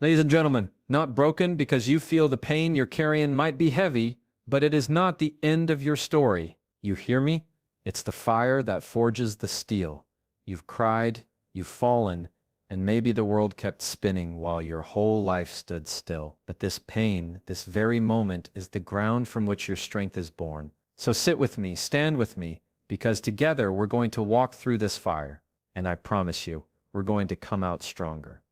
Ladies and gentlemen, not broken because you feel the pain you're carrying might be heavy, but it is not the end of your story. You hear me? It's the fire that forges the steel. You've cried, you've fallen, and maybe the world kept spinning while your whole life stood still. But this pain, this very moment, is the ground from which your strength is born. So sit with me, stand with me, because together we're going to walk through this fire. And I promise you, we're going to come out stronger.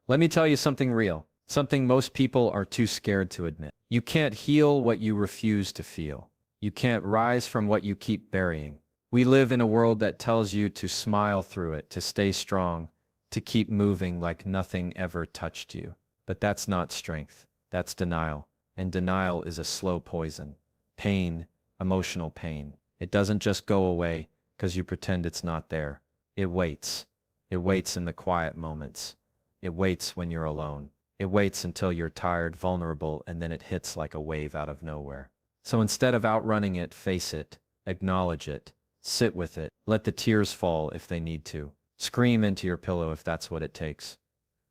Let me tell you something real, something most people are too scared to admit. You can't heal what you refuse to feel. You can't rise from what you keep burying. We live in a world that tells you to smile through it, to stay strong, to keep moving like nothing ever touched you. But that's not strength. That's denial. And denial is a slow poison. Pain, emotional pain. It doesn't just go away because you pretend it's not there. It waits. It waits in the quiet moments. It waits when you're alone. It waits until you're tired, vulnerable, and then it hits like a wave out of nowhere. So instead of outrunning it, face it, acknowledge it, sit with it, let the tears fall if they need to. Scream into your pillow if that's what it takes.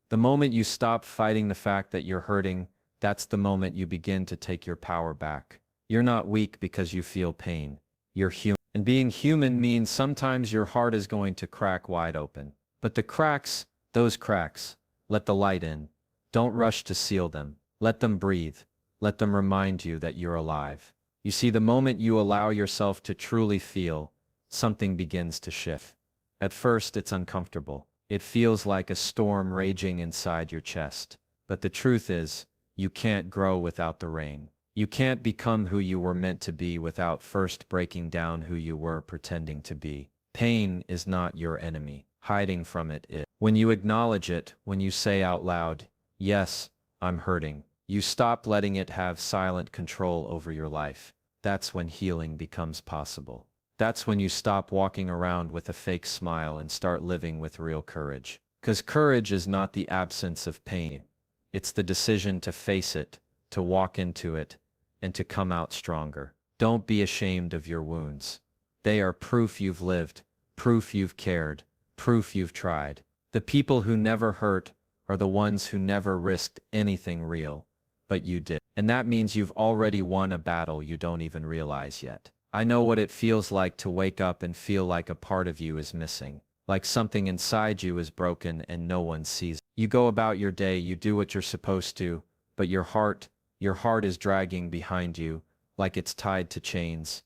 The moment you stop fighting the fact that you're hurting, that's the moment you begin to take your power back. You're not weak because you feel pain. You're human. And being human means sometimes your heart is going to crack wide open. But the cracks, those cracks, let the light in. Don't rush to seal them. Let them breathe. Let them remind you that you're alive. You see, the moment you allow yourself to truly feel, something begins to shift. At first, it's uncomfortable. It feels like a storm raging inside your chest. But the truth is, you can't grow without the rain. You can't become who you were meant to be without first breaking down who you were pretending to be. Pain is not your enemy. Hiding from it is. When you acknowledge it, when you say out loud, yes, I'm hurting, you stop letting it have silent control over your life. That's when healing becomes possible. That's when you stop walking around with a fake smile and start living with real courage. Because courage is not the absence of pain. It's the decision to face it, to walk into it, and to come out stronger. Don't be ashamed of your wounds. They are proof you've lived, proof you've cared, proof you've tried. The people who never hurt are the ones who never risked anything real, but you did. And that means you've already won a battle you don't even realize yet. I know what it feels like to wake up and feel like a part of you is missing, like something inside you is broken and no one sees it. You go about your day, you do what you're supposed to, but your heart is dragging behind you, like it's tied to chains.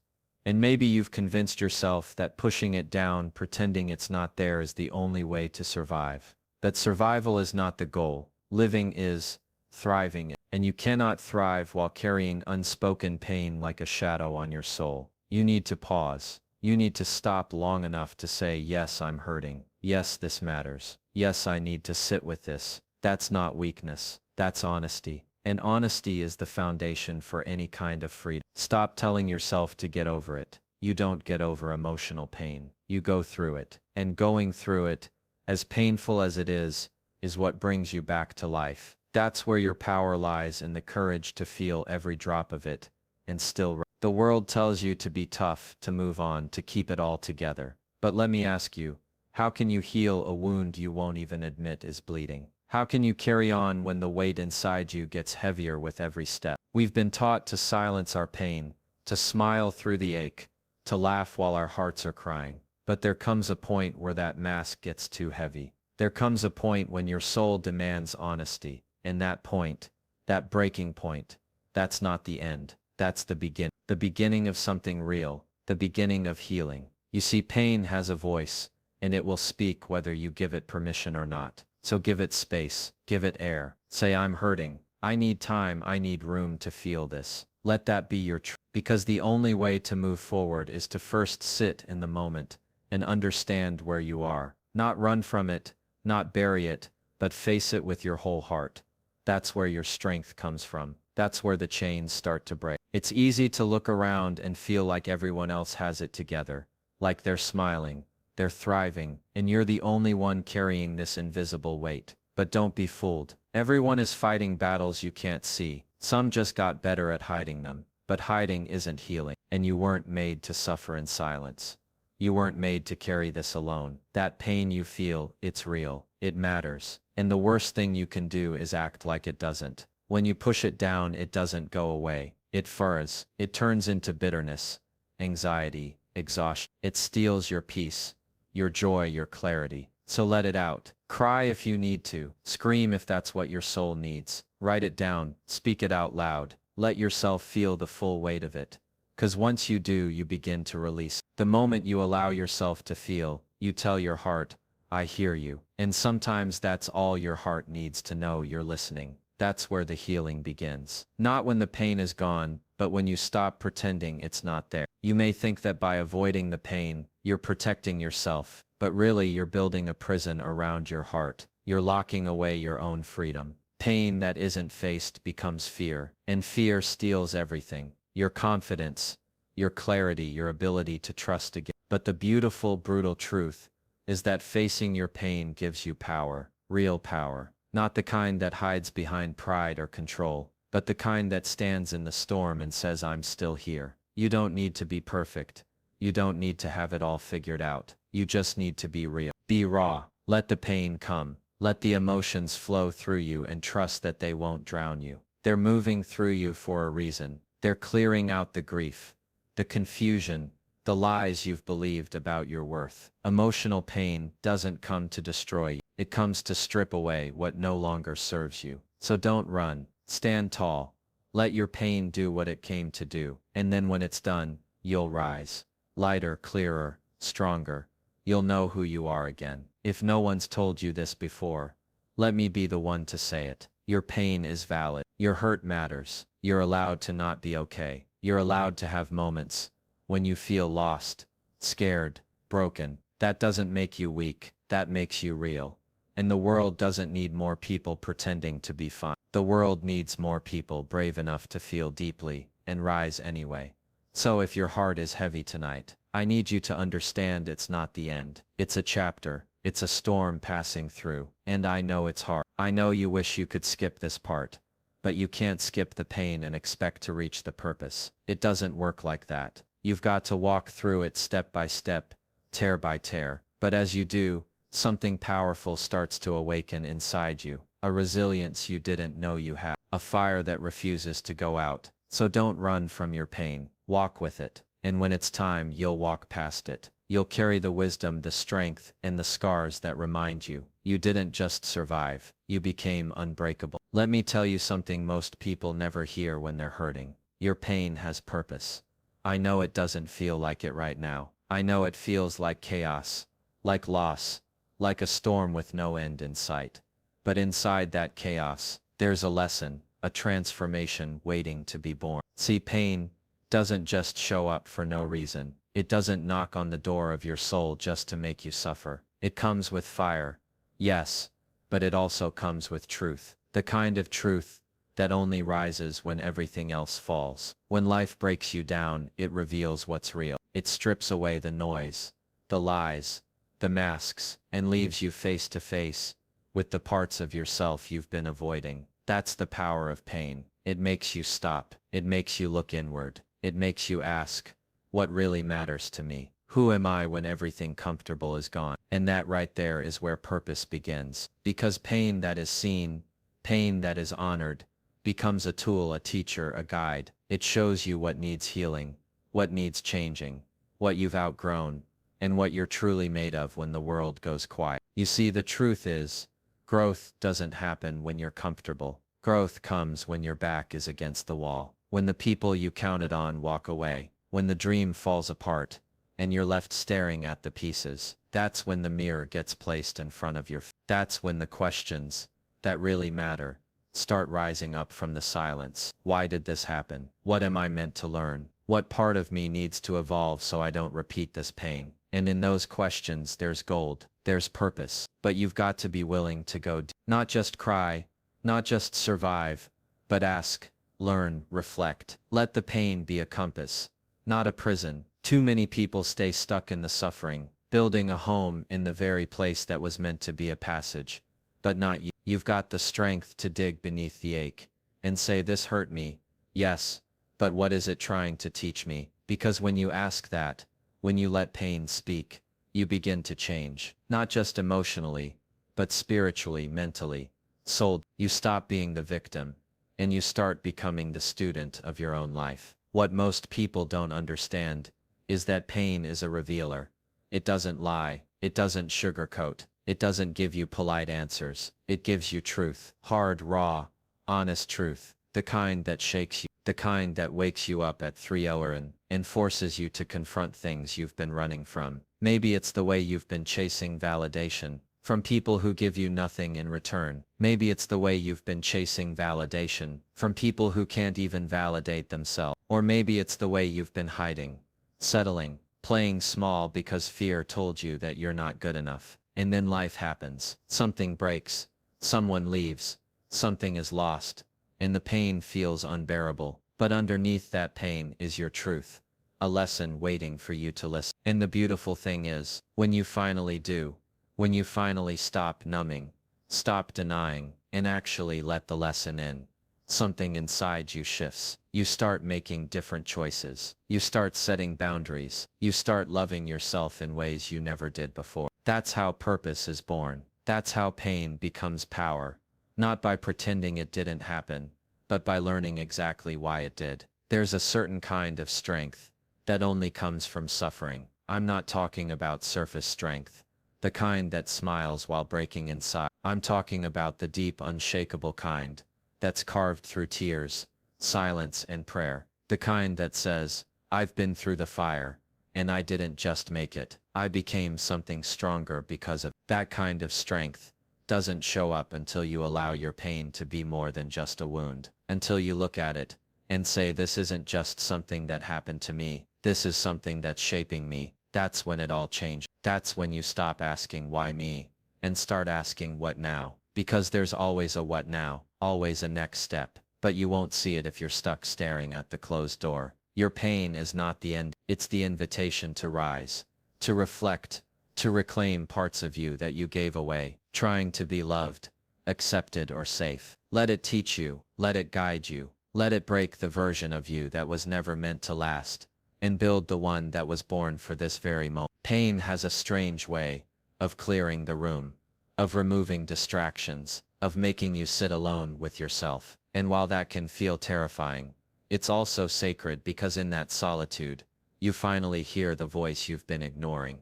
And maybe you've convinced yourself that pushing it down, pretending it's not there, is the only way to survive. That survival is not the goal. Living is. Thriving. And you cannot thrive while carrying unspoken pain like a shadow on your soul. You need to pause. You need to stop long enough to say, yes, I'm hurting. Yes, this matters. Yes, I need to sit with this. That's not weakness. That's honesty. And honesty is the foundation for any kind of freedom. Stop telling yourself to get over it. You don't get over emotional pain. You go through it. And going through it, as painful as it is what brings you back to life. That's where your power lies, in the courage to feel every drop of it, and still. The world tells you to be tough, to move on, to keep it all together. But let me ask you, how can you heal a wound you won't even admit is bleeding? How can you carry on when the weight inside you gets heavier with every step? We've been taught to silence our pain, to smile through the ache, to laugh while our hearts are crying. But there comes a point where that mask gets too heavy. There comes a point when your soul demands honesty. And that point, that breaking point, that's not the end. That's the beginning of something real, the beginning of healing. You see, pain has a voice, and it will speak whether you give it permission or not. So give it space, give it air. Say, I'm hurting. I need time, I need room to feel this. Let that be your truth. Because the only way to move forward is to first sit in the moment and understand where you are. Not run from it, not bury it, but face it with your whole heart. That's where your strength comes from. That's where the chains start to break. It's easy to look around and feel like everyone else has it together, like they're smiling, they're thriving, and you're the only one carrying this invisible weight. But don't be fooled. Everyone is fighting battles you can't see. Some just got better at hiding them. But hiding isn't healing, and you weren't made to suffer in silence. You weren't made to carry this alone. That pain you feel, it's real. It matters. And the worst thing you can do is act like it doesn't. When you push it down, it doesn't go away. It furrows. It turns into bitterness, anxiety, exhaustion. It steals your peace, your joy, your clarity. So let it out. Cry if you need to. Scream if that's what your soul needs. Write it down. Speak it out loud. Let yourself feel the full weight of it. 'Cause once you do, you begin to release. The moment you allow yourself to feel, you tell your heart, I hear you. And sometimes that's all your heart needs to know you're listening. That's where the healing begins. Not when the pain is gone, but when you stop pretending it's not there. You may think that by avoiding the pain, you're protecting yourself, but really you're building a prison around your heart. You're locking away your own freedom. Pain that isn't faced becomes fear, and fear steals everything. Your confidence, your clarity, your ability to trust again. But the beautiful, brutal truth is that facing your pain gives you power, real power. Not the kind that hides behind pride or control, but the kind that stands in the storm and says, I'm still here. You don't need to be perfect. You don't need to have it all figured out. You just need to be real. Be raw. Let the pain come. Let the emotions flow through you and trust that they won't drown you. They're moving through you for a reason. They're clearing out the grief, the confusion, the lies you've believed about your worth. Emotional pain doesn't come to destroy you. It comes to strip away what no longer serves you. So don't run. Stand tall. Let your pain do what it came to do. And then when it's done, you'll rise. Lighter, clearer, stronger. You'll know who you are again. If no one's told you this before, let me be the one to say it. Your pain is valid. Your hurt matters. You're allowed to not be okay. You're allowed to have moments when you feel lost, scared, broken. That doesn't make you weak. That makes you real. And the world doesn't need more people pretending to be fine. The world needs more people brave enough to feel deeply and rise anyway. So if your heart is heavy tonight, I need you to understand it's not the end. It's a chapter. It's a storm passing through. And I know it's hard. I know you wish you could skip this part. But you can't skip the pain and expect to reach the purpose. It doesn't work like that. You've got to walk through it step by step, tear by tear. But as you do, something powerful starts to awaken inside you. A resilience you didn't know you had. A fire that refuses to go out. So don't run from your pain. Walk with it. And when it's time, you'll walk past it. You'll carry the wisdom, the strength, and the scars that remind you. You didn't just survive. You became unbreakable. Let me tell you something most people never hear when they're hurting. Your pain has purpose. I know it doesn't feel like it right now. I know it feels like chaos, like loss, like a storm with no end in sight. But inside that chaos, there's a lesson, a transformation waiting to be born. See, pain doesn't just show up for no reason. It doesn't knock on the door of your soul just to make you suffer. It comes with fire, yes, but it also comes with truth. The kind of truth that only rises when everything else falls. When life breaks you down, it reveals what's real. It strips away the noise, the lies, the masks, and leaves you face to face with the parts of yourself you've been avoiding. That's the power of pain. It makes you stop. It makes you look inward. It makes you ask, what really matters to me? Who am I when everything comfortable is gone? And that right there is where purpose begins. Because pain that is seen, pain that is honored, becomes a tool, a teacher, a guide. It shows you what needs healing, what needs changing, what you've outgrown, and what you're truly made of when the world goes quiet. You see, the truth is, growth doesn't happen when you're comfortable. Growth comes when your back is against the wall, when the people you counted on walk away, when the dream falls apart, and you're left staring at the pieces. That's when the mirror gets placed in front of your face. That's when the questions that really matter start rising up from the silence. Why did this happen? What am I meant to learn? What part of me needs to evolve so I don't repeat this pain? And in those questions, there's gold, there's purpose. But you've got to be willing to go deep. Not just cry, not just survive, but ask, learn, reflect. Let the pain be a compass, not a prison. Too many people stay stuck in the suffering, building a home in the very place that was meant to be a passage. But not you. You've got the strength to dig beneath the ache and say, this hurt me, yes, but what is it trying to teach me? Because when you ask that, When you let pain speak, you begin to change, not just emotionally, but spiritually, mentally, soul. You stop being the victim, and you start becoming the student of your own life. What most people don't understand is that pain is a revealer. It doesn't lie, it doesn't sugarcoat, it doesn't give you polite answers, it gives you truth, hard, raw, honest truth, the kind that shakes you, the kind that wakes you up at 3 a.m. and forces you to confront things you've been running from. Maybe it's the way you've been chasing validation from people who give you nothing in return. Maybe it's the way you've been chasing validation from people who can't even validate themselves. Or maybe it's the way you've been hiding, settling, playing small because fear told you that you're not good enough. And then life happens. Something breaks, someone leaves, something is lost, and the pain feels unbearable. But underneath that pain is your truth, a lesson waiting for you to listen. And the beautiful thing is, when you finally do, when you finally stop numbing, stop denying, and actually let the lesson in, something inside you shifts. You start making different choices. You start setting boundaries. You start loving yourself in ways you never did before. That's how purpose is born. That's how pain becomes power. Not by pretending it didn't happen, but by learning exactly why it did. There's a certain kind of strength that only comes from suffering. I'm not talking about surface strength, the kind that smiles while breaking inside. I'm talking about the deep, unshakable kind that's carved through tears, silence, and prayer. The kind that says, I've been through the fire, and I didn't just make it. I became something stronger because of it. That kind of strength doesn't show up until you allow your pain to be more than just a wound. Until you look at it and say, this isn't just something that happened to me. This is something that's shaping me. That's when it all changed. That's when you stop asking why me and start asking what now. Because there's always a what now, always a next step, but you won't see it if you're stuck staring at the closed door. Your pain is not the end, it's the invitation to rise, to reflect, to reclaim parts of you that you gave away, trying to be loved, accepted, or safe. Let it teach you, let it guide you, let it break the version of you that was never meant to last, and build the one that was born for this very moment. Pain has a strange way of clearing the room, of removing distractions, of making you sit alone with yourself. And while that can feel terrifying, it's also sacred, because in that solitude, you finally hear the voice you've been ignoring.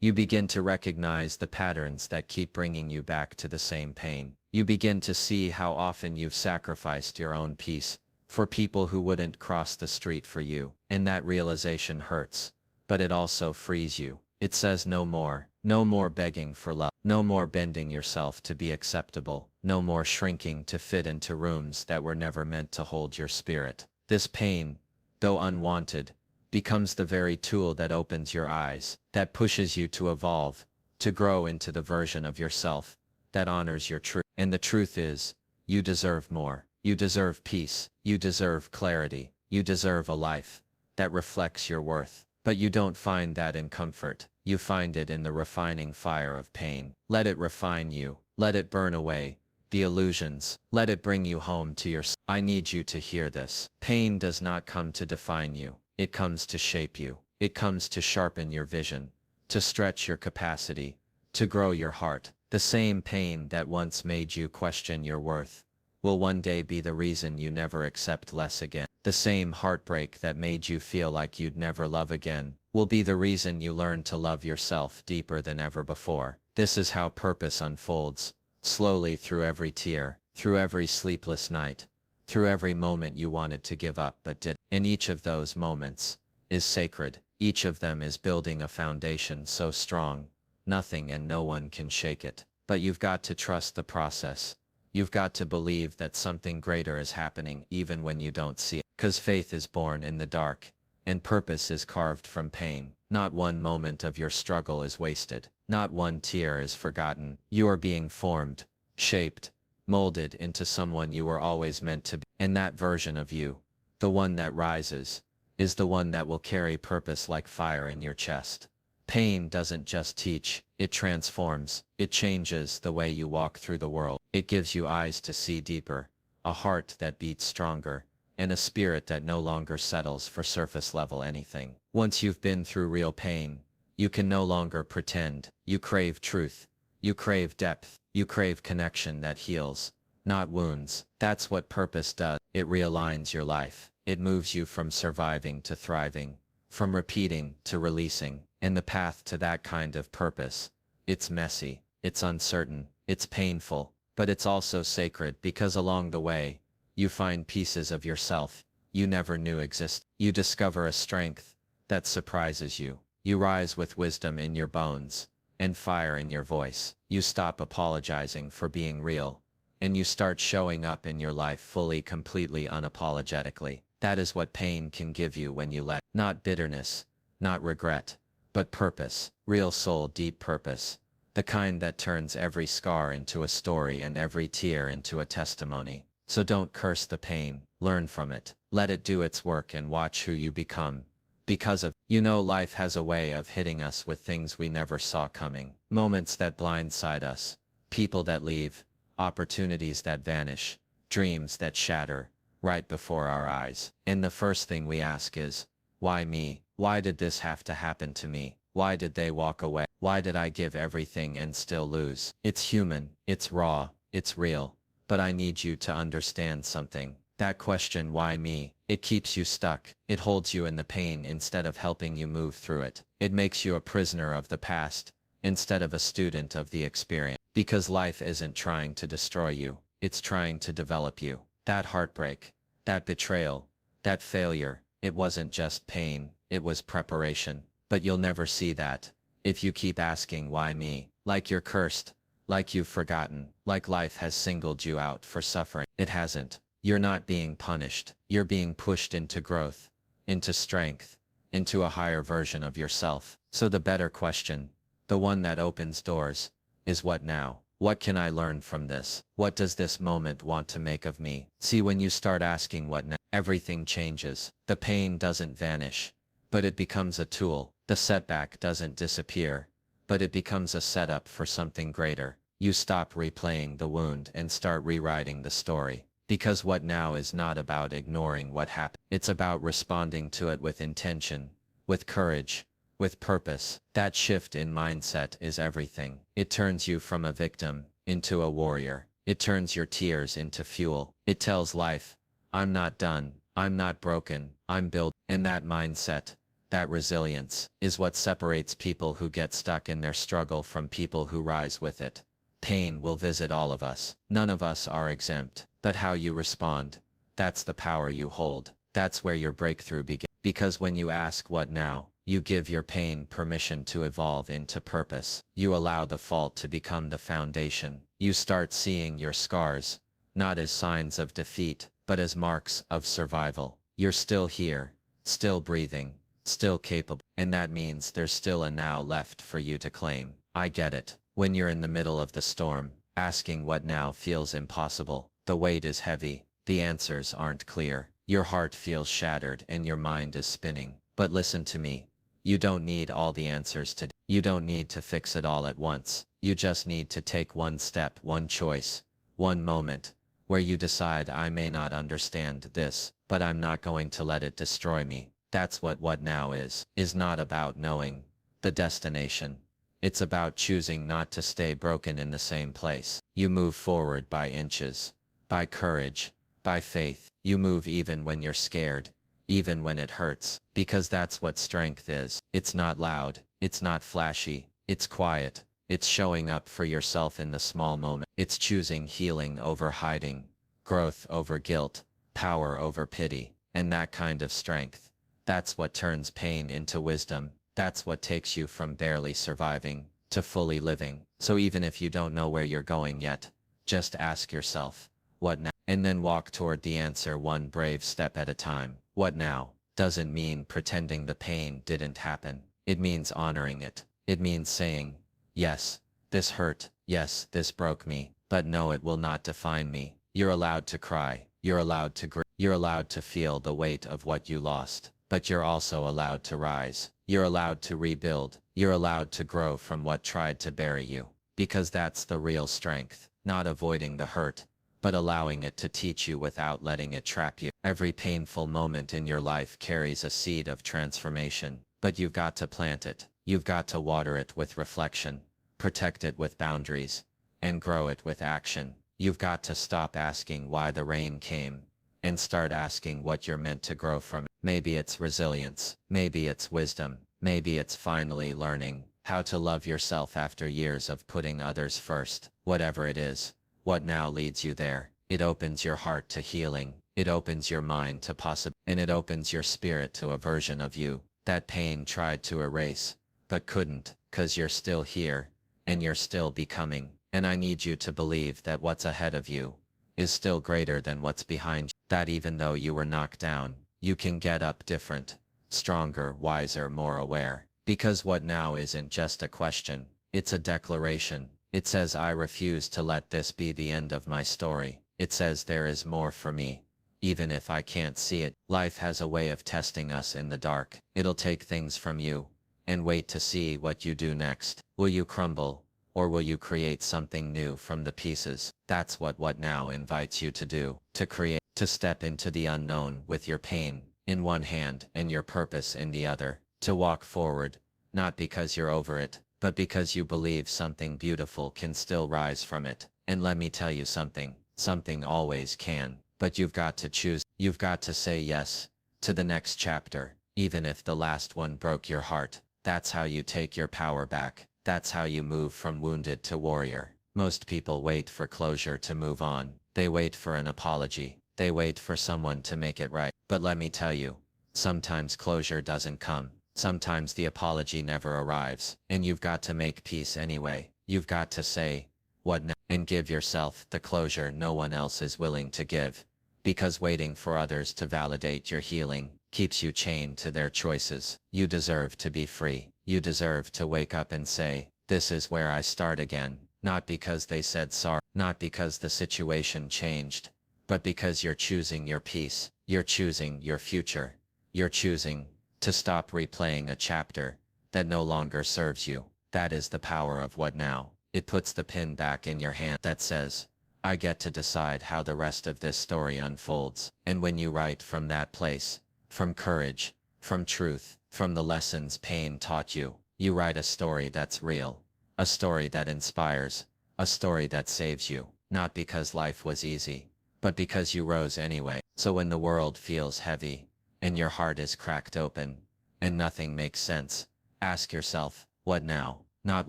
You begin to recognize the patterns that keep bringing you back to the same pain. You begin to see how often you've sacrificed your own peace for people who wouldn't cross the street for you. And that realization hurts, but it also frees you. It says no more. No more begging for love. No more bending yourself to be acceptable. No more shrinking to fit into rooms that were never meant to hold your spirit. This pain, though unwanted, becomes the very tool that opens your eyes, that pushes you to evolve, to grow into the version of yourself that honors your truth. And the truth is, you deserve more. You deserve peace. You deserve clarity. You deserve a life that reflects your worth. But you don't find that in comfort. You find it in the refining fire of pain. Let it refine you. Let it burn away the illusions. Let it bring you home to yourself. I need you to hear this. Pain does not come to define you. It comes to shape you. It comes to sharpen your vision, to stretch your capacity, to grow your heart. The same pain that once made you question your worth will one day be the reason you never accept less again. The same heartbreak that made you feel like you'd never love again will be the reason you learn to love yourself deeper than ever before. This is how purpose unfolds, slowly, through every tear, through every sleepless night, through every moment you wanted to give up but didn't. And each of those moments is sacred. Each of them is building a foundation so strong, nothing and no one can shake it. But you've got to trust the process. You've got to believe that something greater is happening even when you don't see it. 'Cause faith is born in the dark, and purpose is carved from pain. Not one moment of your struggle is wasted. Not one tear is forgotten. You are being formed, shaped, molded into someone you were always meant to be. And that version of you, the one that rises, is the one that will carry purpose like fire in your chest. Pain doesn't just teach, it transforms. It changes the way you walk through the world. It gives you eyes to see deeper, a heart that beats stronger, and a spirit that no longer settles for surface level anything. Once you've been through real pain, you can no longer pretend. You crave truth. You crave depth. You crave connection that heals, not wounds. That's what purpose does. It realigns your life. It moves you from surviving to thriving, from repeating to releasing. And the path to that kind of purpose, it's messy, it's uncertain, it's painful, but it's also sacred because along the way, you find pieces of yourself you never knew exist. You discover a strength that surprises you. You rise with wisdom in your bones and fire in your voice. You stop apologizing for being real, and you start showing up in your life fully, completely, unapologetically. That is what pain can give you when you let, not bitterness, not regret, but purpose, real soul deep purpose, the kind that turns every scar into a story and every tear into a testimony. So don't curse the pain, learn from it, let it do its work and watch who you become. Because of, life has a way of hitting us with things we never saw coming. Moments that blindside us, people that leave, opportunities that vanish, dreams that shatter, right before our eyes. And the first thing we ask is, why me? Why did this have to happen to me? Why did they walk away? Why did I give everything and still lose? It's human, it's raw, it's real. But I need you to understand something. That question, why me, it keeps you stuck. It holds you in the pain instead of helping you move through it. It makes you a prisoner of the past instead of a student of the experience. Because life isn't trying to destroy you, it's trying to develop you. That heartbreak, that betrayal, that failure, it wasn't just pain, it was preparation. But you'll never see that if you keep asking why me, like you're cursed, like you've forgotten, like life has singled you out for suffering. It hasn't. You're not being punished. You're being pushed into growth, into strength, into a higher version of yourself. So the better question, the one that opens doors, is what now? What can I learn from this? What does this moment want to make of me? See, when you start asking what now, everything changes. The pain doesn't vanish, but it becomes a tool. The setback doesn't disappear, but it becomes a setup for something greater. You stop replaying the wound and start rewriting the story. Because what now is not about ignoring what happened. It's about responding to it with intention, with courage, with purpose. That shift in mindset is everything. It turns you from a victim into a warrior. It turns your tears into fuel. It tells life, I'm not done, I'm not broken, I'm built. And that mindset, that resilience, is what separates people who get stuck in their struggle from people who rise with it. Pain will visit all of us. None of us are exempt. But how you respond, that's the power you hold. That's where your breakthrough begins. Because when you ask what now, you give your pain permission to evolve into purpose. You allow the fault to become the foundation. You start seeing your scars, not as signs of defeat, but as marks of survival. You're still here, still breathing, still capable. And that means there's still a now left for you to claim. I get it. When you're in the middle of the storm, asking what now feels impossible. The weight is heavy, the answers aren't clear, your heart feels shattered and your mind is spinning. But listen to me. You don't need all the answers today. You don't need to fix it all at once. You just need to take one step, one choice, one moment, where you decide, I may not understand this, but I'm not going to let it destroy me. That's what now is not about knowing the destination. It's about choosing not to stay broken in the same place. You move forward by inches. By courage, by faith. You move even when you're scared, even when it hurts, because that's what strength is. It's not loud, it's not flashy, it's quiet. It's showing up for yourself in the small moment. It's choosing healing over hiding, growth over guilt, power over pity. And that kind of strength, that's what turns pain into wisdom. That's what takes you from barely surviving to fully living. So even if you don't know where you're going yet, just ask yourself, what now? And then walk toward the answer one brave step at a time. What now doesn't mean pretending the pain didn't happen. It means honoring it. It means saying, yes, this hurt. Yes, this broke me. But no, it will not define me. You're allowed to cry. You're allowed to grieve. You're allowed to feel the weight of what you lost. But you're also allowed to rise. You're allowed to rebuild. You're allowed to grow from what tried to bury you. Because that's the real strength. Not avoiding the hurt, but allowing it to teach you without letting it trap you. Every painful moment in your life carries a seed of transformation, but you've got to plant it. You've got to water it with reflection, protect it with boundaries, and grow it with action. You've got to stop asking why the rain came and start asking what you're meant to grow from it. Maybe it's resilience, maybe it's wisdom, maybe it's finally learning how to love yourself after years of putting others first. Whatever it is, what now leads you there? It opens your heart to healing, it opens your mind to possibility, and it opens your spirit to a version of you that pain tried to erase, but couldn't, 'cause you're still here, and you're still becoming. And I need you to believe that what's ahead of you is still greater than what's behind you. That even though you were knocked down, you can get up different, stronger, wiser, more aware. Because what now isn't just a question, it's a declaration. It says, I refuse to let this be the end of my story. It says there is more for me, even if I can't see it. Life has a way of testing us in the dark. It'll take things from you and wait to see what you do next. Will you crumble? Or will you create something new from the pieces? That's what now invites you to do, to create, to step into the unknown with your pain in one hand and your purpose in the other, to walk forward, not because you're over it, but because you believe something beautiful can still rise from it. And let me tell you something always can, but you've got to choose, you've got to say yes to the next chapter, even if the last one broke your heart. That's how you take your power back. That's how you move from wounded to warrior. Most people wait for closure to move on. They wait for an apology. They wait for someone to make it right. But let me tell you, sometimes closure doesn't come. Sometimes the apology never arrives. And you've got to make peace anyway. You've got to say, what now? And give yourself the closure no one else is willing to give. Because waiting for others to validate your healing keeps you chained to their choices. You deserve to be free. You deserve to wake up and say, this is where I start again. Not because they said sorry, not because the situation changed, but because you're choosing your peace. You're choosing your future. You're choosing to stop replaying a chapter that no longer serves you. That is the power of what now. It puts the pin back in your hand that says, I get to decide how the rest of this story unfolds. And when you write from that place, from courage, from truth, from the lessons pain taught you, you write a story that's real, a story that inspires, a story that saves you, not because life was easy, but because you rose anyway. So when the world feels heavy, and your heart is cracked open, and nothing makes sense, ask yourself, what now? Not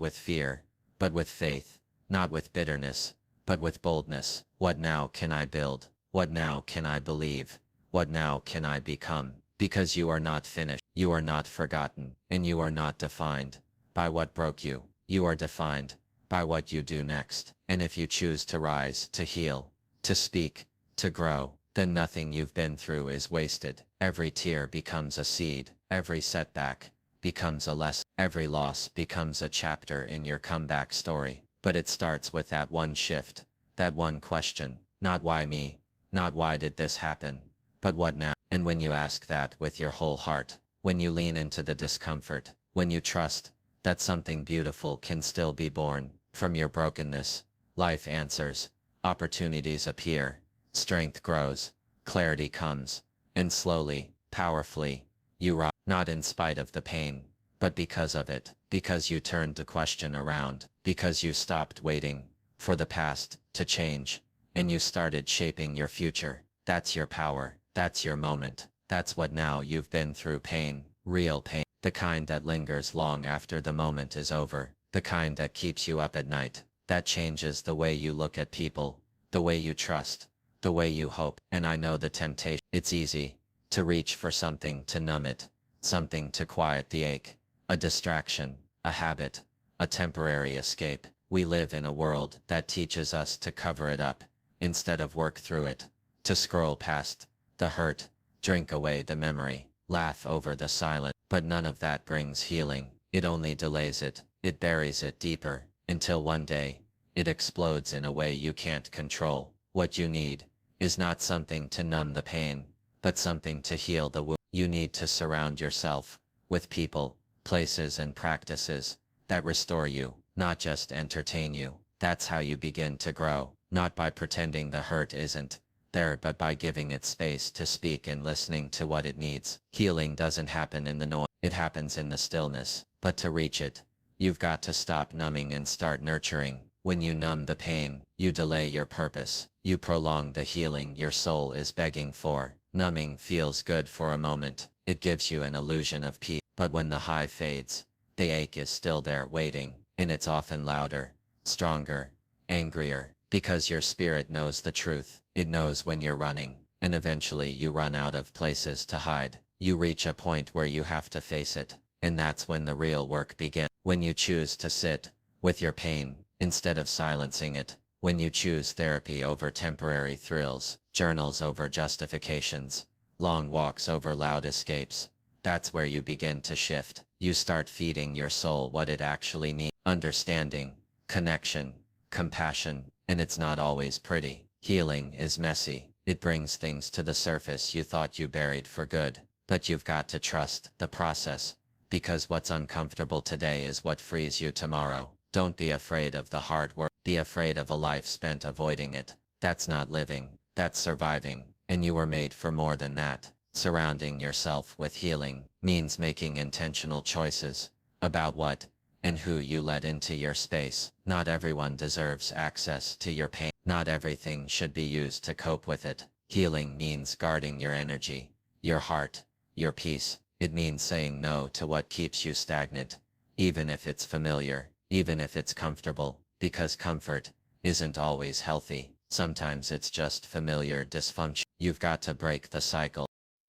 with fear, but with faith, not with bitterness, but with boldness. What now can I build? What now can I believe? What now can I become? Because you are not finished, you are not forgotten, and you are not defined by what broke you. You are defined by what you do next. And if you choose to rise, to heal, to speak, to grow, then nothing you've been through is wasted. Every tear becomes a seed. Every setback becomes a lesson. Every loss becomes a chapter in your comeback story. But it starts with that one shift, that one question. Not why me, not why did this happen, but what now? And when you ask that with your whole heart, when you lean into the discomfort, when you trust that something beautiful can still be born from your brokenness, life answers, opportunities appear, strength grows, clarity comes, and slowly, powerfully, you rise, not in spite of the pain, but because of it, because you turned the question around, because you stopped waiting for the past to change, and you started shaping your future. That's your power. That's your moment. That's what now. You've been through pain, real pain, the kind that lingers long after the moment is over, the kind that keeps you up at night, that changes the way you look at people, the way you trust, the way you hope. And I know the temptation. It's easy to reach for something to numb it, something to quiet the ache, a distraction, a habit, a temporary escape. We live in a world that teaches us to cover it up instead of work through it, to scroll past the hurt, drink away the memory, laugh over the silence. But none of that brings healing. It only delays it. It buries it deeper, until one day, it explodes in a way you can't control. What you need is not something to numb the pain, but something to heal the wound. You need to surround yourself with people, places and practices that restore you, not just entertain you. That's how you begin to grow. not by pretending the hurt isn't there, but by giving it space to speak and listening to what it needs. Healing doesn't happen in the noise, it happens in the stillness. But to reach it, you've got to stop numbing and start nurturing. When you numb the pain, you delay your purpose. You prolong the healing your soul is begging for. Numbing feels good for a moment. It gives you an illusion of peace. But when the high fades, the ache is still there waiting, and it's often louder, stronger, angrier, because your spirit knows the truth. It knows when you're running, and eventually you run out of places to hide. You reach a point where you have to face it, and that's when the real work begins. When you choose to sit with your pain instead of silencing it, when you choose therapy over temporary thrills, journals over justifications, long walks over loud escapes, that's where you begin to shift. You start feeding your soul what it actually needs: understanding, connection, compassion, and it's not always pretty. Healing is messy. It brings things to the surface you thought you buried for good. But you've got to trust the process, because what's uncomfortable today is what frees you tomorrow. Don't be afraid of the hard work. Be afraid of a life spent avoiding it. That's not living, that's surviving, and you were made for more than that. Surrounding yourself with healing means making intentional choices about what and who you let into your space. Not everyone deserves access to your pain. Not everything should be used to cope with it. Healing means guarding your energy, your heart, your peace. It means saying no to what keeps you stagnant, even if it's familiar, even if it's comfortable, because comfort isn't always healthy. Sometimes it's just familiar dysfunction. You've got to break the cycle.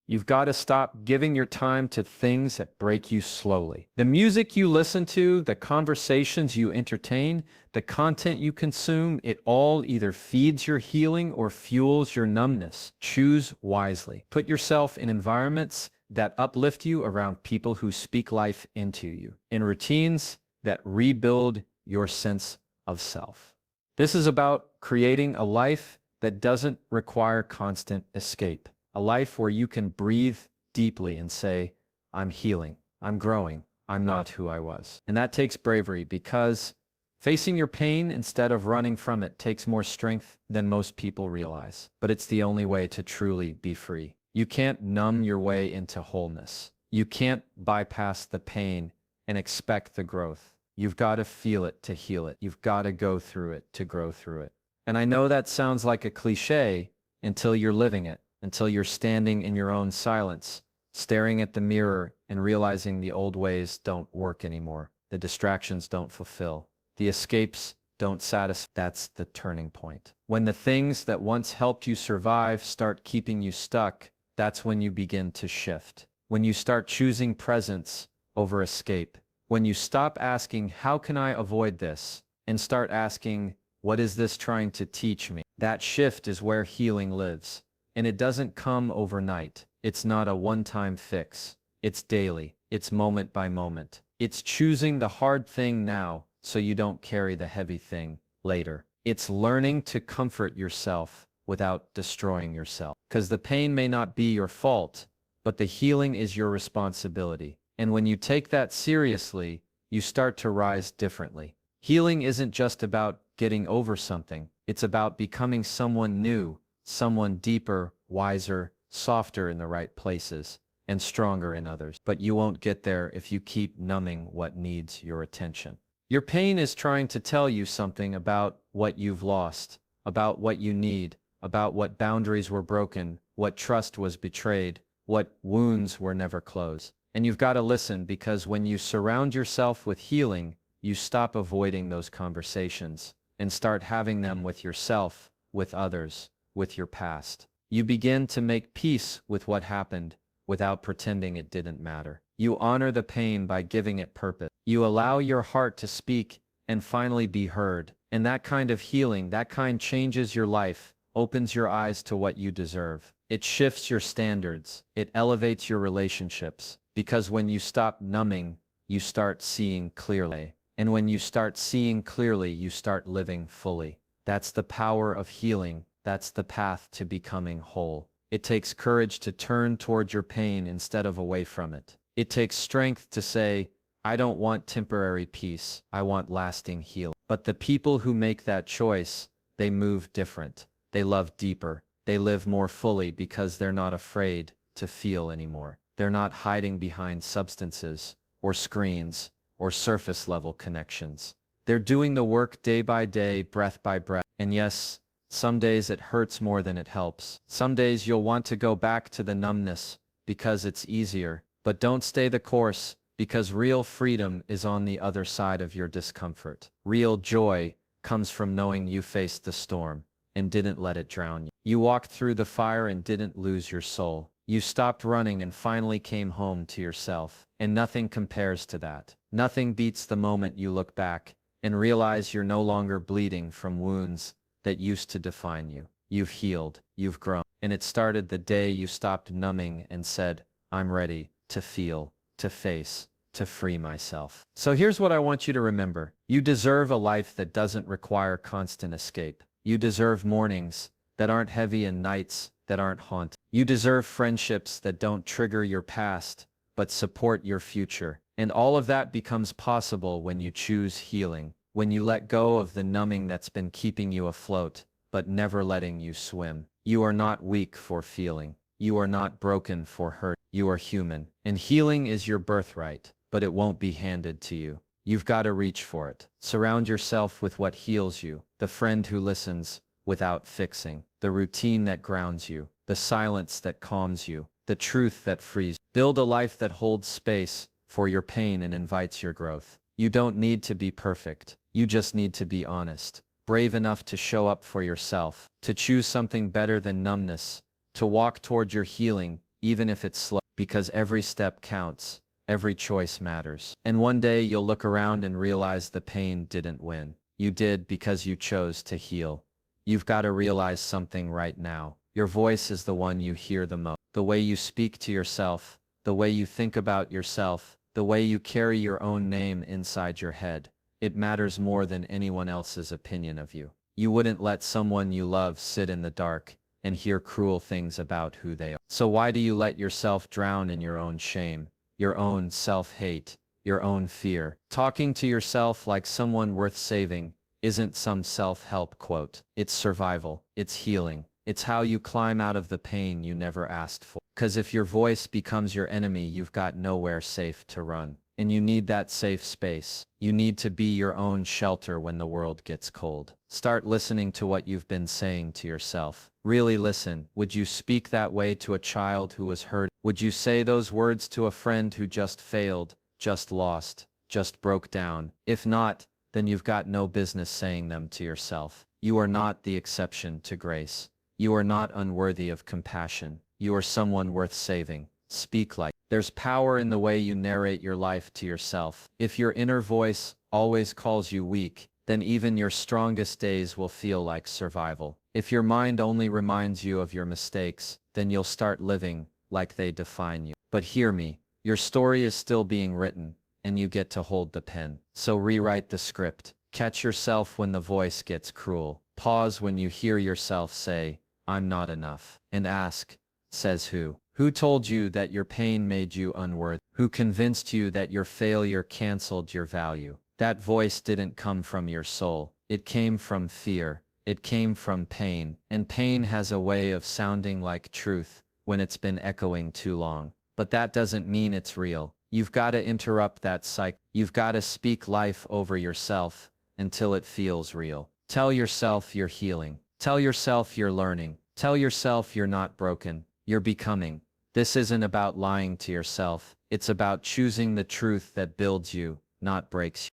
You've got to stop giving your time to things that break you slowly. The music you listen to, the conversations you entertain, the content you consume, it all either feeds your healing or fuels your numbness. Choose wisely. Put yourself in environments that uplift you, around people who speak life into you, in routines that rebuild your sense of self. This is about creating a life that doesn't require constant escape. A life where you can breathe deeply and say, I'm healing, I'm growing, I'm not who I was. And that takes bravery, because facing your pain instead of running from it takes more strength than most people realize. But it's the only way to truly be free. You can't numb your way into wholeness. You can't bypass the pain and expect the growth. You've got to feel it to heal it. You've got to go through it to grow through it. And I know that sounds like a cliche until you're living it, until you're standing in your own silence, staring at the mirror and realizing the old ways don't work anymore. The distractions don't fulfill. The escapes don't satisfy. That's the turning point. When the things that once helped you survive start keeping you stuck, that's when you begin to shift. When you start choosing presence over escape. When you stop asking, how can I avoid this? And start asking, what is this trying to teach me? That shift is where healing lives. And it doesn't come overnight. It's not a one-time fix. It's daily. It's moment by moment. It's choosing the hard thing now so you don't carry the heavy thing later. It's learning to comfort yourself without destroying yourself. Because the pain may not be your fault, but the healing is your responsibility. And when you take that seriously, you start to rise differently. Healing isn't just about getting over something. It's about becoming someone new, someone deeper, wiser, softer in the right places, and stronger in others. But you won't get there if you keep numbing what needs your attention. Your pain is trying to tell you something about what you've lost, about what you need, about what boundaries were broken, what trust was betrayed, what wounds were never closed. And you've got to listen, because when you surround yourself with healing, you stop avoiding those conversations and start having them with yourself, with others, with your past. You begin to make peace with what happened without pretending it didn't matter. You honor the pain by giving it purpose. You allow your heart to speak and finally be heard. And that kind of healing, that kind changes your life, opens your eyes to what you deserve. It shifts your standards. It elevates your relationships. Because when you stop numbing, you start seeing clearly. And when you start seeing clearly, you start living fully. That's the power of healing. That's the path to becoming whole. It takes courage to turn toward your pain instead of away from it. It takes strength to say, I don't want temporary peace. I want lasting healing. But the people who make that choice, They move different. They love deeper. They live more fully because they're not afraid to feel anymore. They're not hiding behind substances or screens or surface level connections. They're doing the work day by day, breath by breath. And yes, some days it hurts more than it helps. Some days you'll want to go back to the numbness because it's easier, but don't stay the course because real freedom is on the other side of your discomfort. Real joy comes from knowing you faced the storm and didn't let it drown you. You walked through the fire and didn't lose your soul. You stopped running and finally came home to yourself. And nothing compares to that. Nothing beats the moment you look back and realize you're no longer bleeding from wounds that used to define you. You've healed, you've grown, and it started the day you stopped numbing and said, I'm ready to feel, to face, to free myself. So here's what I want you to remember. You deserve a life that doesn't require constant escape. You deserve mornings that aren't heavy and nights that aren't haunted. You deserve friendships that don't trigger your past, but support your future. And all of that becomes possible when you choose healing, when you let go of the numbing that's been keeping you afloat, but never letting you swim. You are not weak for feeling. You are not broken for hurt. You are human. And healing is your birthright, but it won't be handed to you. You've got to reach for it. Surround yourself with what heals you, the friend who listens without fixing, the routine that grounds you, the silence that calms you, the truth that frees. Build a life that holds space for your pain and invites your growth. You don't need to be perfect. You just need to be honest, brave enough to show up for yourself, to choose something better than numbness, to walk toward your healing, even if it's slow, because every step counts, every choice matters. And one day you'll look around and realize the pain didn't win. You did because you chose to heal. You've got to realize something right now. Your voice is the one you hear the most. The way you speak to yourself, the way you think about yourself, the way you carry your own name inside your head. It matters more than anyone else's opinion of you. You wouldn't let someone you love sit in the dark and hear cruel things about who they are. So why do you let yourself drown in your own shame, your own self-hate, your own fear? Talking to yourself like someone worth saving isn't some self-help quote. It's survival. It's healing. It's how you climb out of the pain you never asked for. 'Cause if your voice becomes your enemy, you've got nowhere safe to run. And you need that safe space. You need to be your own shelter when the world gets cold. Start listening to what you've been saying to yourself. Really listen. Would you speak that way to a child who was hurt? Would you say those words to a friend who just failed, just lost, just broke down? If not, then you've got no business saying them to yourself. You are not the exception to grace. You are not unworthy of compassion. You are someone worth saving. Speak like. There's power in the way you narrate your life to yourself. If your inner voice always calls you weak, then even your strongest days will feel like survival. If your mind only reminds you of your mistakes, then you'll start living like they define you. But hear me, your story is still being written, and you get to hold the pen. So rewrite the script. Catch yourself when the voice gets cruel. Pause when you hear yourself say, I'm not enough. And ask, says who? Who told you that your pain made you unworthy? Who convinced you that your failure canceled your value? That voice didn't come from your soul. It came from fear. It came from pain. And pain has a way of sounding like truth when it's been echoing too long. But that doesn't mean it's real. You've got to interrupt that cycle. You've got to speak life over yourself until it feels real. Tell yourself you're healing. Tell yourself you're learning. Tell yourself you're not broken. You're becoming. This isn't about lying to yourself. It's about choosing the truth that builds you, not breaks you.